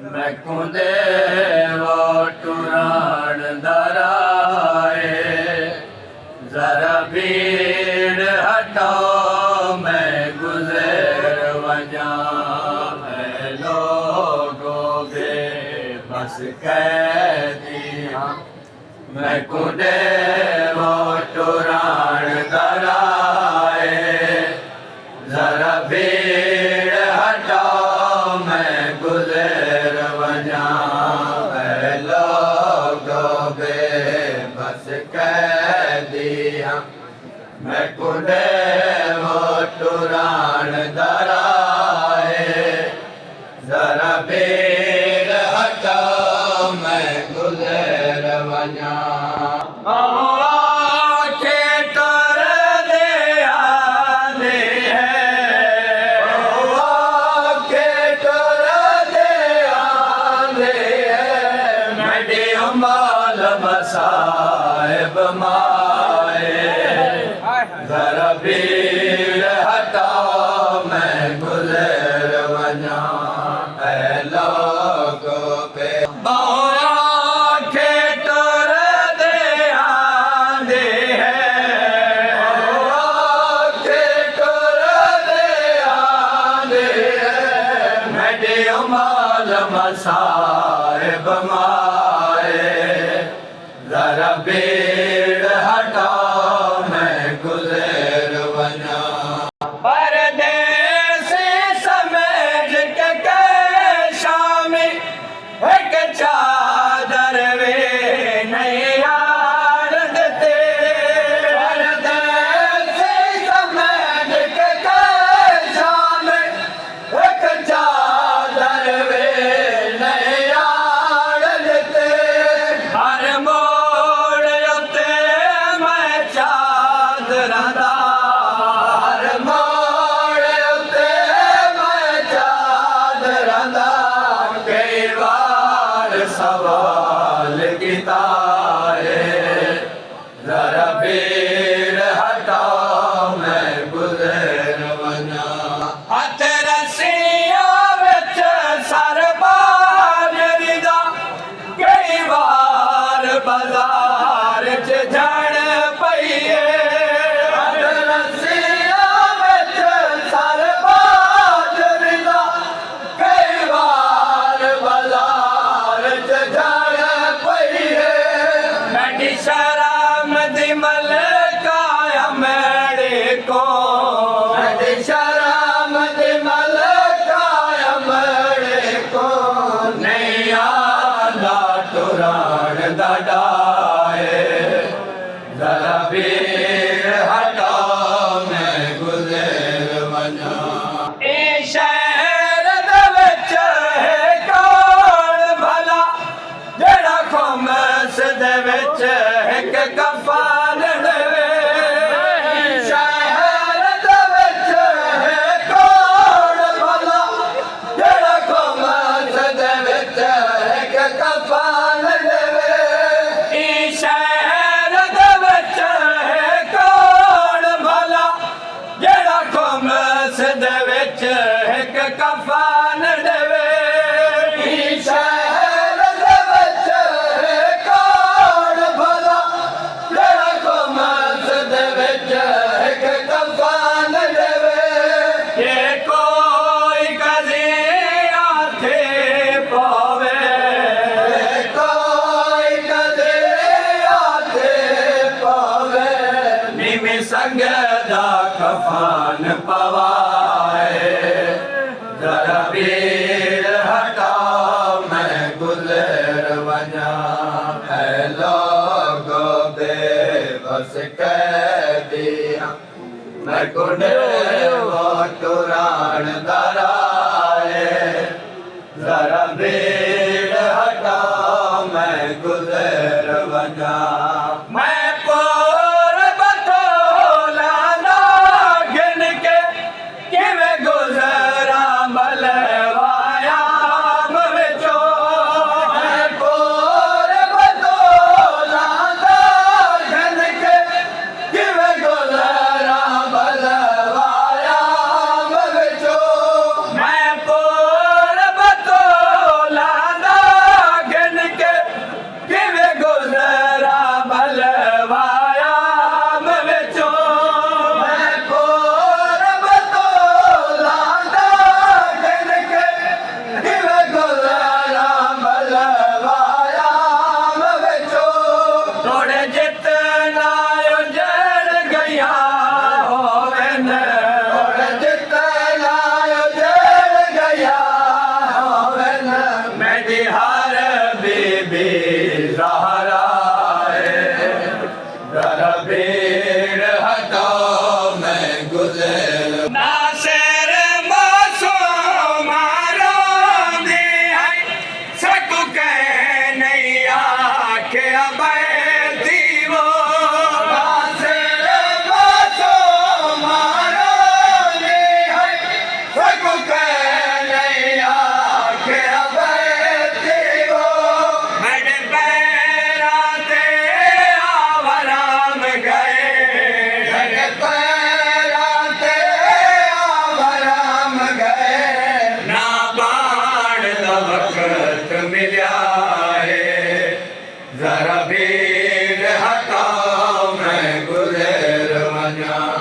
मैं कुदे वो टुरान दराए, जरा भीड़ हटाओ मैं गुजर वजा। मैं लोगों के बस कह दिया, मैं कुदे वो टुरान दराए, जरा भीड़ हटाओ मैं गुजर वजा। मैं लोगों के बस कह दिया, मैं कुदे वो टुरान दराए, जरा भीड़ हटाओ मैं गुजर वजा। साहिब माए, जरा भीड़ हटाओ मैं गुजर वजा। लोगों पे आंखें टुर दे आंधे हैं, आंखें टुर दे आंधे हैं। मैं माल साहिब माए, जरा भीड़ हटाओ मैं गुजर वजा। परदेस समझ के शामी एक चादर वे नहीं यार देते। परदेस समझ के शामी एक चादर वे नहीं यार देते। हर सवाल किता है, जरा भीड़ हटाओ मैं गुजर वजा। हथ रस्सियां विच सर बाजरी दा, कई बार बाजार च झड़ पई है। हथ रस्सियां विच सर बाजरी दा, कई बार बाजार शराम दी मलकाया मेरे को, शराम दी मलकाया मेरे को। नहीं आंदा टुरान डाए, जरा भीड़ हटाओ मैं गुजर वजा। ए शहर दे विच है कौन भला, जेड़ा खुमस दे विच एक कफान देवे। शहर दे विच है कौन भला, जेड़ा खुमस दे विच एक कफान देवे। शहर दे विच है कौन भला, जेड़ा खुमस दे विच एक कफान देवे। संग दा कफान पवाए, जरा भीड़ हटाओ मैं गुजर वजा। है लोगों बेबस कह दिया, मैं कुदे वो टुरान दराए, जरा भीड़ हटाओ मैं गुजर वजा। मैं भीड़ हटाओ मैं गुज़र वञा